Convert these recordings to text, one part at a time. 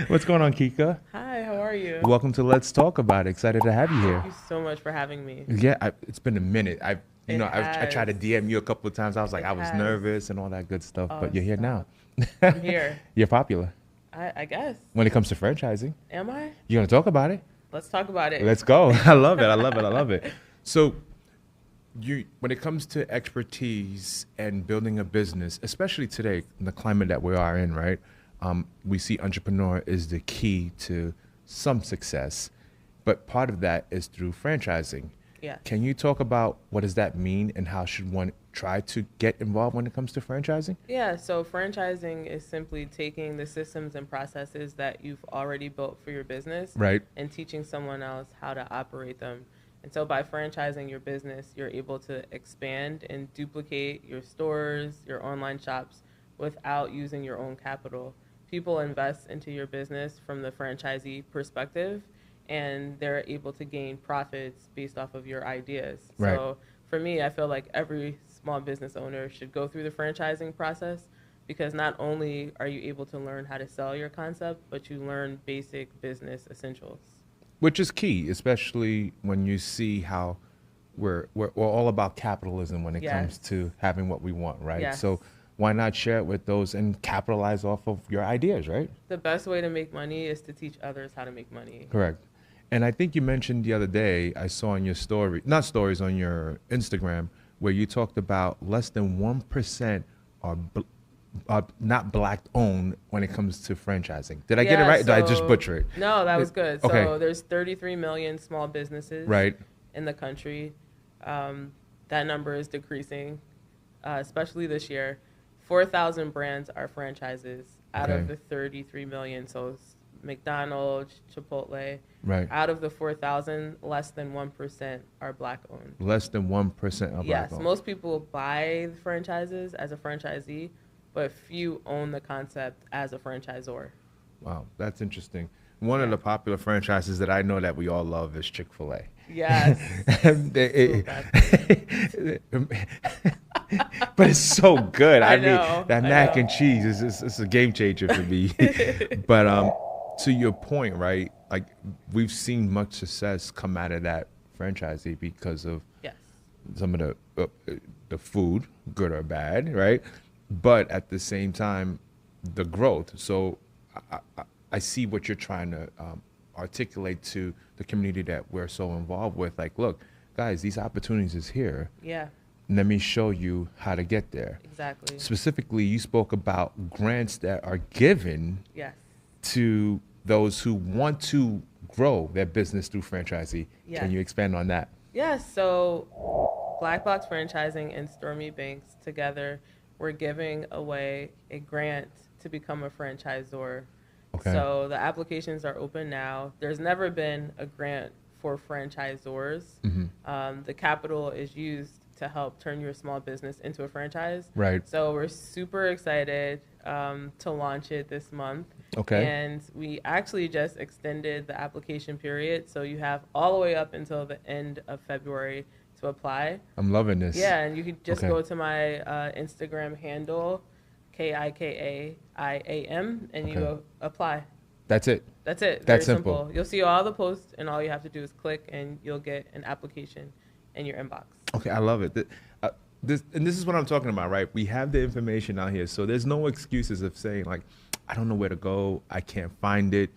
What's going on, Kika? Hi, how are you? Welcome to Let's Talk About It. Excited to have you Thank here. you so much for having me. Yeah, it's been a minute. It I tried has. to DM you a couple of times. I was like, It I was has. nervous and all that good stuff, Oh, but you're here now. stop. I'm here. You're popular I guess. when it comes to franchising. Am I? You're gonna talk about it. Let's talk about it. Let's go. I love it. I love it. I love it. So, when it comes to expertise and building a business, especially today in the climate that we are in, right? We see entrepreneur is the key to some success, but part of that is through franchising. Yeah. Can you talk about what does that mean and how should one try to get involved when it comes to franchising? Yeah, so franchising is simply taking the systems and processes that you've already built for your business Right. and teaching someone else how to operate them. And so by franchising your business, you're able to expand and duplicate your stores, your online shops without using your own capital. People invest into your business from the franchisee perspective, and they're able to gain profits based off of your ideas. Right. So for me, I feel like every small business owner should go through the franchising process because not only are you able to learn how to sell your concept, but you learn basic business essentials. Which is key, especially when you see how we're all about capitalism when it comes Yes. to having what we want, right? Yes. So why not share it with those and capitalize off of your ideas, right? The best way to make money is to teach others how to make money. Correct. And I think you mentioned the other day, I saw on your story, not stories, on your Instagram, where you talked about less than 1% are not black owned when it comes to franchising. Did I get it Yeah, right? Did I just so butcher it? no, that was good. So Okay. there's 33 million small businesses Right. in the country. That number is decreasing, especially this year. 4,000 brands are franchises out Okay. of the 33 million. So it's McDonald's, Chipotle. Right. Out of the 4,000, less than 1% are black owned. Less than 1% are black Yes, owned. most people buy the franchises as a franchisee, but few own the concept as a franchisor. Wow, that's interesting. One of Yeah. the popular franchises that I know that we all love is Chick-fil-A. Yes. They- So bad. but it's so good. I mean, know, that I mac know. and cheese is it's a game changer for me. But to your point, right? Like we've seen much success come out of that franchisee because of Yes. some of the food, good or bad, right? But at the same time, the growth. So I see what you're trying to articulate to the community that we're so involved with. Like, look, guys, these opportunities is here. Yeah, Let me show you how to get there. exactly. Specifically, you spoke about grants that are given Yes. to those who want to grow their business through franchisee. Yes. Can you expand on that? Yes. So Black Box Franchising and Stormy Banks together, we're giving away a grant to become a franchisor. Okay. So the applications are open now. There's never been a grant for franchisors. The capital is used to help turn your small business into a franchise. Right. So we're super excited to launch it this month. Okay. And we actually just extended the application period. So you have all the way up until the end of February to apply. I'm loving this. Yeah, and you could just Okay. go to my Instagram handle, KIKAIAM, and you Okay. apply. That's it. That's it. Very That's simple. You'll see all the posts, and all you have to do is click, and you'll get an application in your inbox. Okay, I love it. This is what I'm talking about, right? We have the information out here, so there's no excuses of saying like, I don't know where to go, I can't find it.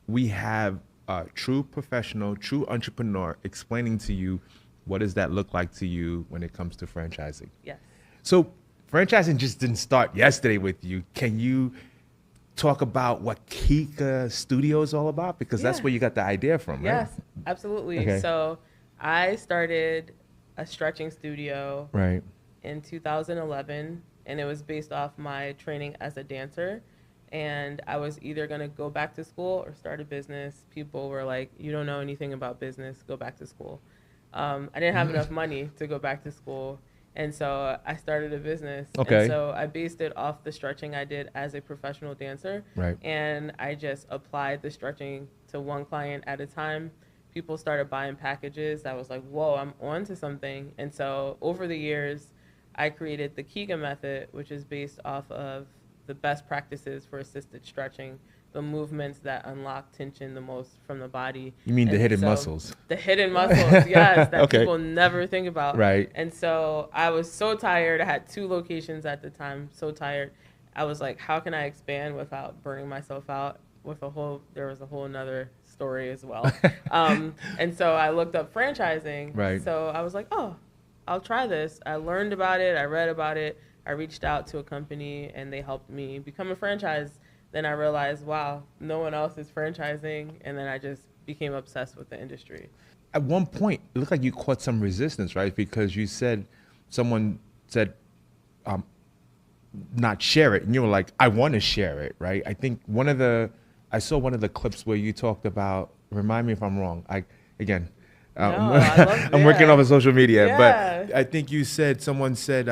We have a true professional, true entrepreneur explaining to you what does that look like to you when it comes to franchising. Yes. So franchising just didn't start yesterday with you. Can you talk about what Kika Studio is all about? Because that's Yeah. where you got the idea from, right? Yes, absolutely. Okay. So I started a stretching studio Right. in 2011, and it was based off my training as a dancer. And I was either going to go back to school or start a business. People were like, you don't know anything about business, go back to school. I didn't have enough money to go back to school. And so I started a business. Okay. And so I based it off the stretching I did as a professional dancer. Right. And I just applied the stretching to one client at a time. People started buying packages. I was like, whoa, I'm on to something. And so over the years, I created the Kika Method, which is based off of the best practices for assisted stretching, the movements that unlock tension the most from the body. You mean the And hidden so muscles? The hidden muscles, yes, that Okay. people never think about. Right. And so I was so tired. I had 2 locations at the time, so tired. I was like, how can I expand without burning myself out? There was a whole nother story as well. And so I looked up franchising. Right. So I was like, oh, I'll try this. I learned about it. I read about it. I reached out to a company and they helped me become a franchise. Then I realized, wow, no one else is franchising. And then I just became obsessed with the industry. At one point, it looked like you caught some resistance, right? Because you said, someone said, not share it. And you were like, I want to share it, right? I think I saw one of the clips where you talked about, remind me if I'm wrong. I love, I'm working off of social media, but I think you said, someone said,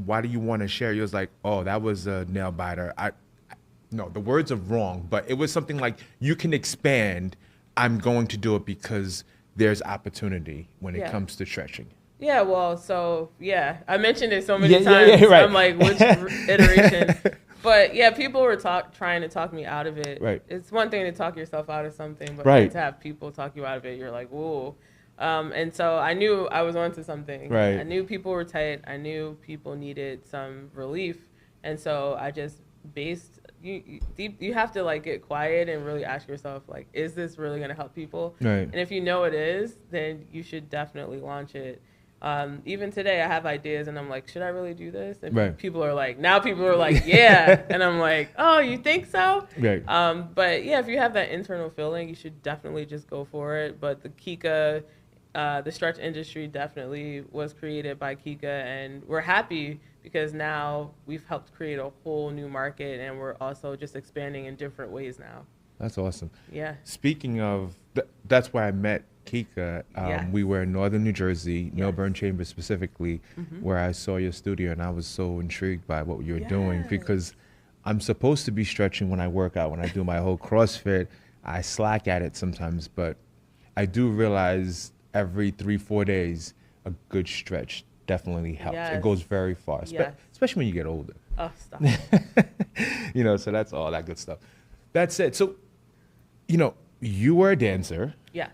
why do you want to share? You was like, oh, that was a nail biter. No, the words are wrong, but it was something like, you can expand. I'm going to do it because there's opportunity when it comes to stretching. Yeah, well, so, I mentioned it so many times. Yeah, right. I'm like, which iteration? But, people were trying to talk me out of it. Right. It's one thing to talk yourself out of something, but right. to have people talk you out of it, you're like, whoa. And so I knew I was onto something. Right. I knew people were tight. I knew people needed some relief. And so I just you have to like get quiet and really ask yourself, like, is this really going to help people? Right. And if you know it is, then you should definitely launch it. Even today I have ideas and I'm like, should I really do this? And people are like, yeah. And I'm like, oh, you think so? Right. But if you have that internal feeling, you should definitely just go for it. But the Kika, the stretch industry definitely was created by Kika, and we're happy because now we've helped create a whole new market, and we're also just expanding in different ways now. That's awesome. Yeah. Speaking of, that's where I met Kika. We were in northern New Jersey, Millburn Chambers specifically, where I saw your studio, and I was so intrigued by what you were doing, because I'm supposed to be stretching when I work out, when I do my whole CrossFit. I slack at it sometimes, but I do realize every 3-4 days, a good stretch definitely helps. It goes very far, especially when you get older. Oh, stop. So that's all that good stuff. That's it. So, you were a dancer. Yes.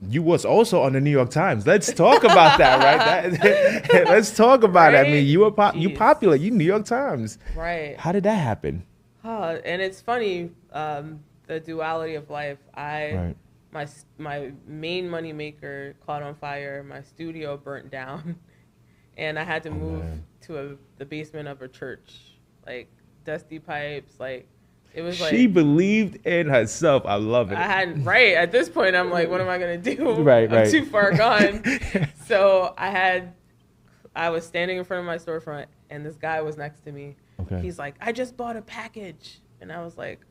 You was also on the New York Times. Let's talk about that, right? Let's talk about it. I mean, you popular. You New York Times. Right. How did that happen? And it's funny, the duality of life. My main money maker caught on fire. My studio burnt down, and I had to move to the basement of a church, like dusty pipes, like. It was like she believed in herself. I love it. At this point, I'm like, what am I gonna do? I'm too far gone. So I was standing in front of my storefront, and this guy was next to me. Okay. He's like, I just bought a package, and I was like,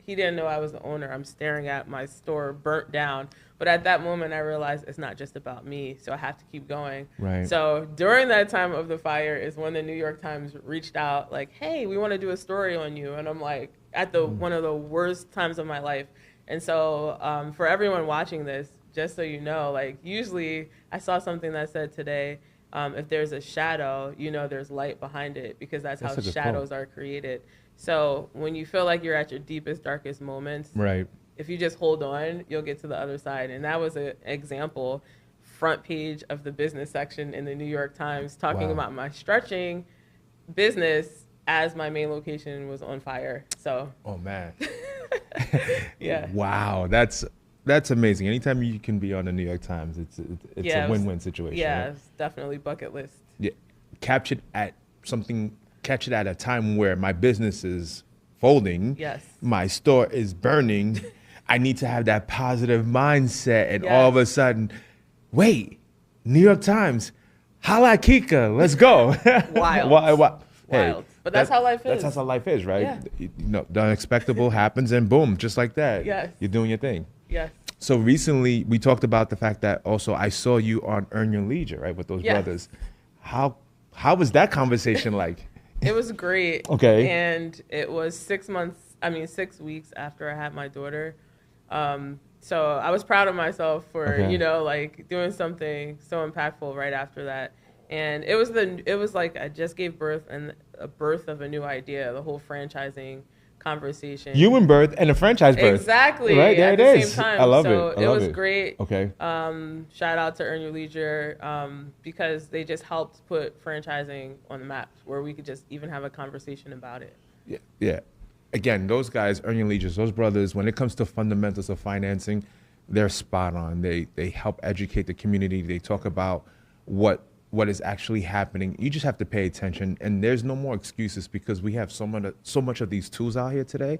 he didn't know I was the owner. I'm staring at my store burnt down. But at that moment, I realized it's not just about me, so I have to keep going. Right. So during that time of the fire is when the New York Times reached out, like, hey, we want to do a story on you. And I'm like, at one of the worst times of my life. And so for everyone watching this, just so you know, like, usually I saw something that said today, if there's a shadow, there's light behind it, because that's how shadows are created. So when you feel like you're at your deepest, darkest moments, right, if you just hold on, you'll get to the other side. And that was an example, front page of the business section in the New York Times, talking about my stretching business as my main location was on fire. So. Oh, man. Yeah. Wow. That's amazing. Anytime you can be on the New York Times, it's a win-win situation. Yeah, right? It's definitely bucket list. Yeah. Catch it at a time where my business is folding. Yes. My store is burning. I need to have that positive mindset, and all of a sudden, wait, New York Times, holla at Kika, let's go. Wild. Hey, but that's how life is. That's how life is, right? Yeah. The unexpected happens, and boom, just like that. Yes. You're doing your thing. Yes. So recently, we talked about the fact that also I saw you on Earn Your Leisure, right, with those brothers. How was that conversation like? It was great. Okay. And it was 6 weeks after I had my daughter. So I was proud of myself for, like, doing something so impactful right after that. And it was like I just gave birth and a birth of a new idea, the whole franchising conversation. Human birth and a franchise birth. Exactly. Right, there at it the is. same time. I love so it. I love was it. great. Okay. Shout out to Earn Your Leisure because they just helped put franchising on the map where we could just even have a conversation about it. Yeah. Yeah. Again, those guys, Earn Your Leisure, those brothers, when it comes to fundamentals of financing, they're spot on. They help educate the community. They talk about what is actually happening. You just have to pay attention, and there's no more excuses because we have so much of these tools out here today,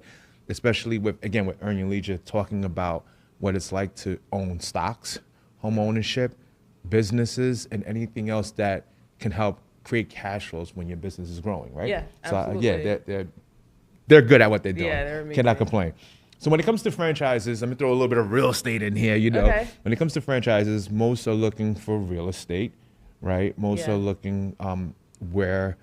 especially with Earn Your Leisure, talking about what it's like to own stocks, home ownership, businesses, and anything else that can help create cash flows when your business is growing, right? Yeah, so absolutely. they're good at what they're doing. Yeah, they're amazing. Cannot complain. So when it comes to franchises, let me throw a little bit of real estate in here. Okay. When it comes to franchises, most are looking for real estate, right? Most are looking where,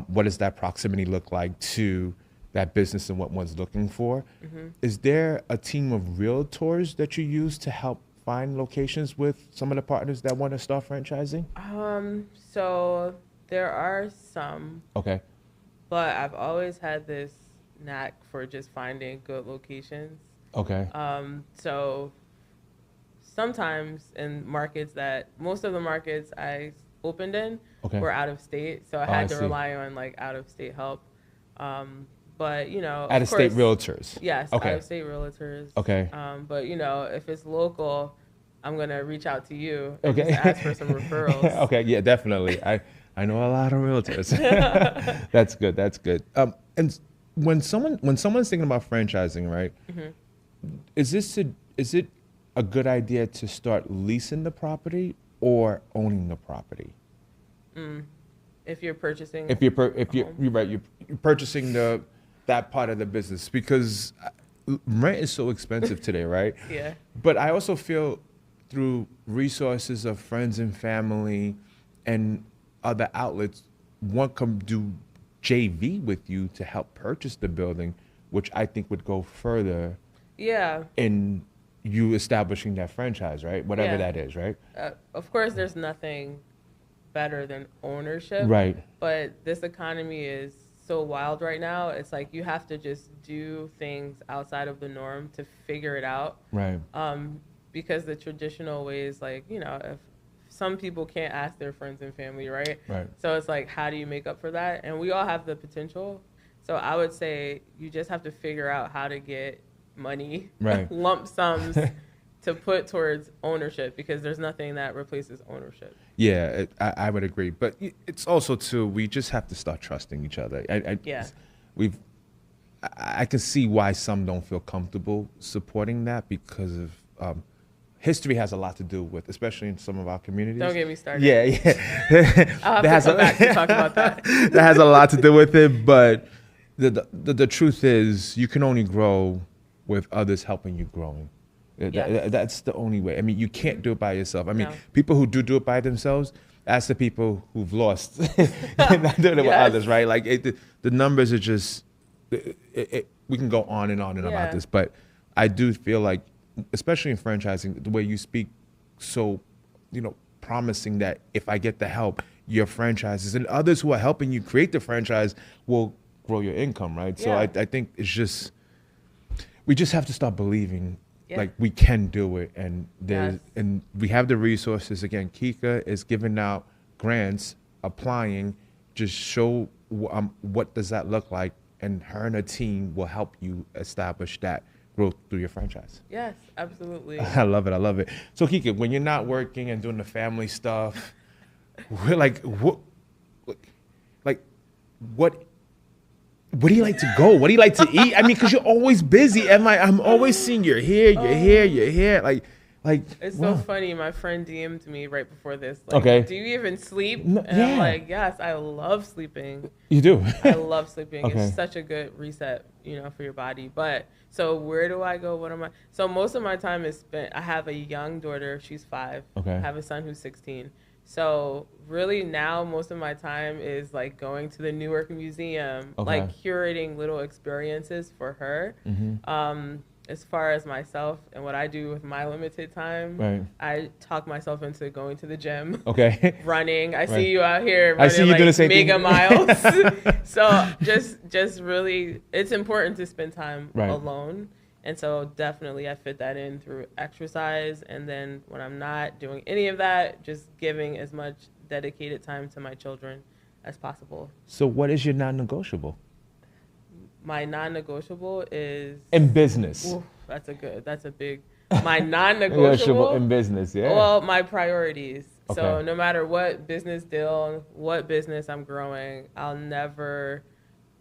what does that proximity look like to that business and what one's looking for? Mm-hmm. Is there a team of realtors that you use to help find locations with some of the partners that want to start franchising? So there are some. Okay. But I've always had this knack for just finding good locations. Okay. So sometimes in markets most of the markets I opened in were out of state. So I had to rely on like out of state help. But out of state realtors. Yes. Okay. Out of state realtors. Okay. But if it's local, I'm going to reach out to you and just ask for some referrals. Okay. Yeah, definitely. I know a lot of realtors. That's good. That's good. And when someone's thinking about franchising, right? Mm-hmm. Is it a good idea to start leasing the property or owning the property? If you're purchasing, you're right, you're purchasing that part of the business, because rent is so expensive today, right? Yeah. But I also feel through resources of friends and family and other outlets, one can do JV with you to help purchase the building, which I think would go further. Yeah. In you establishing that franchise, right? Whatever that is, right? Of course, there's nothing better than ownership. Right. But this economy is so wild right now. It's like you have to just do things outside of the norm to figure it out. Right. Because the traditional ways, like, if some people can't ask their friends and family, right? Right. So it's like, how do you make up for that? And we all have the potential. So I would say you just have to figure out how to get money, right. lump sums to put towards ownership, because there's nothing that replaces ownership. Yeah, I would agree. But it's also, too, we just have to start trusting each other. I can see why some don't feel comfortable supporting that because of history has a lot to do with, especially in some of our communities. Don't get me started. Yeah. I'll have to come back to talk about that. That has a lot to do with it, but the truth is you can only grow with others helping you growing. Yes. That's the only way. I mean, you can't do it by yourself. I mean, No. people who do it by themselves, ask the people who've lost. Not doing it with others, right? Like the numbers are just, we can go on and on and on about this, but I do feel like, especially in franchising, the way you speak so, promising that if I get the help, your franchises and others who are helping you create the franchise will grow your income, right? So I think it's just, we just have to start believing like we can do it, and and we have the resources. Again, Kika is giving out grants, applying, just show what does that look like, and her and her team will help you establish that growth through your franchise. Yes, absolutely. I love it. So Kika, when you're not working and doing the family stuff, we're like, what do you like to go? What do you like to eat? I mean, because you're always busy, and like I'm always seeing you're here. Like it's so funny. My friend DM'd me right before this. Like, do you even sleep? And I'm like, yes, I love sleeping. You do? I love sleeping. It's such a good reset, for your body. But so where do I go? What am I? So most of my time is spent. I have a young daughter. She's 5. Okay. I have a son who's 16. So really now most of my time is like going to the Newark Museum, like curating little experiences for her. Mm-hmm. as far as myself and what I do with my limited time, Right. I talk myself into going to the gym, Okay. running. I Right. see you out here I see running you do the like same mega thing. miles. So just really, it's important to spend time Right. alone. And so definitely I fit that in through exercise. And then when I'm not doing any of that, just giving as much dedicated time to my children as possible. So what is your non-negotiable My non-negotiable is in business? oof, that's a big my non-negotiable in business, yeah. well, my priorities. So Okay. no matter what business deal, what business I'm growing, I'll never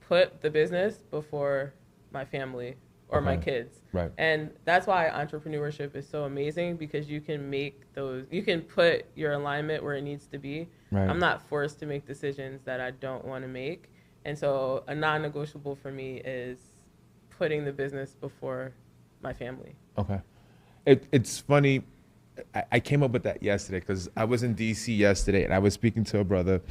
put the business before my family or my Okay. kids. Right. And that's why entrepreneurship is so amazing, because you can put your alignment where it needs to be. Right. I'm not forced to make decisions that I don't want to make. And so a non-negotiable for me is putting the business before my family. Okay. It's funny. I came up with that yesterday because I was in D.C. yesterday and I was speaking to a brother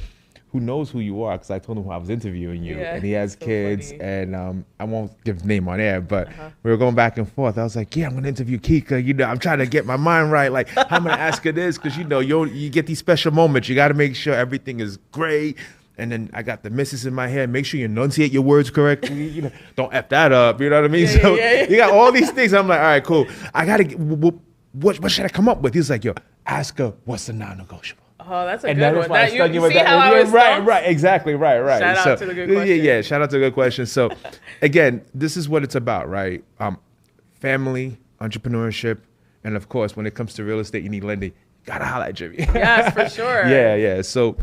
who knows who you are because I told him I was interviewing you, Yeah, and he has so kids, funny. and I won't give his name on air, but we were going back and forth. I was like, yeah, I'm going to interview Kika. You know, I'm trying to get my mind right. Like, how I'm going to ask her this because, you know, you get these special moments. You got to make sure everything is great. And then I got the misses in my head. Make sure you enunciate your words correctly. You know, don't F that up. You know what I mean? Yeah, So yeah. you got all these things. I'm like, all right, cool. I got to, what should I come up with? He's like, yo, ask her what's the non-negotiable. Oh, that's a And good that is one. why I That, stuck you with see that. how I Yeah, was right, stumped? right, exactly, right. Shout out to the good question. Yeah, shout out to the good question. So, again, this is what it's about, right? Family, entrepreneurship, and of course, when it comes to real estate, you need lending. Gotta holla at Jimmy. Yes, for sure. Yeah. So,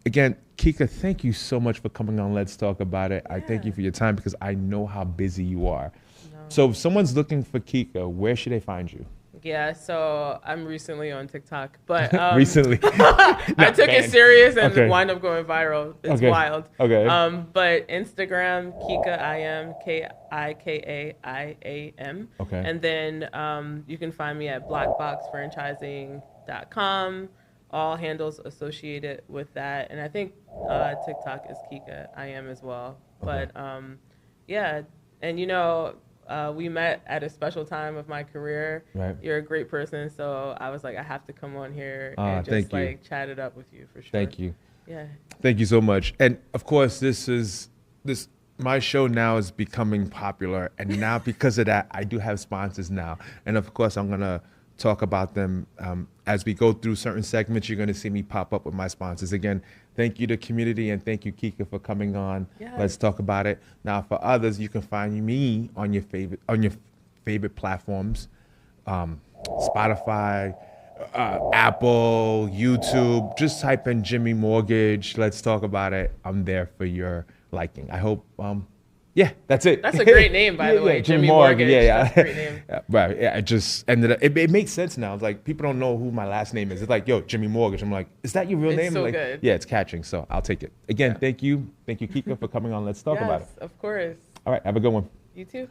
again, Kika, thank you so much for coming on. Let's talk about it. I thank you for your time because I know how busy you are. No. So, if someone's looking for Kika, where should they find you? Yeah, so I'm recently on TikTok, but Recently, I took it serious and Okay. wound up going viral. It's Okay. wild. Okay. But Instagram, Kika IM, KIKAIAM. Okay. And then you can find me at blackboxfranchising.com. All handles associated with that, and I think TikTok is Kika IM as well. Okay. But yeah, and you know. We met at a special time of my career. Right. You're a great person, so I was like, I have to come on here Ah, and just thank you. like chat it up with you for sure. Thank you. Yeah. Thank you so much. And of course, my show now is becoming popular, and now because of that, I do have sponsors now. And of course, I'm gonna talk about them as we go through certain segments. You're gonna see me pop up with my sponsors. Again, thank you to community, and thank you, Kika, for coming on. Yes. Let's talk about it. Now, for others, you can find me on your favorite platforms, Spotify, Apple, YouTube. Just type in Jimmy Mortgage. Let's talk about it. I'm there for your liking. I hope. Yeah, that's it. That's a great name, by the way, Jimmy Mortgage. Yeah. That's a great name. Right. Yeah, it just ended up. It makes sense now. It's like people don't know who my last name is. It's like, yo, Jimmy Mortgage. I'm like, is that your real It's name? so Like, good. yeah, it's catching. So I'll take it. Again, Yeah. thank you, Kika, for coming on. Let's talk about it. Yes, of course. All right, have a good one. You too.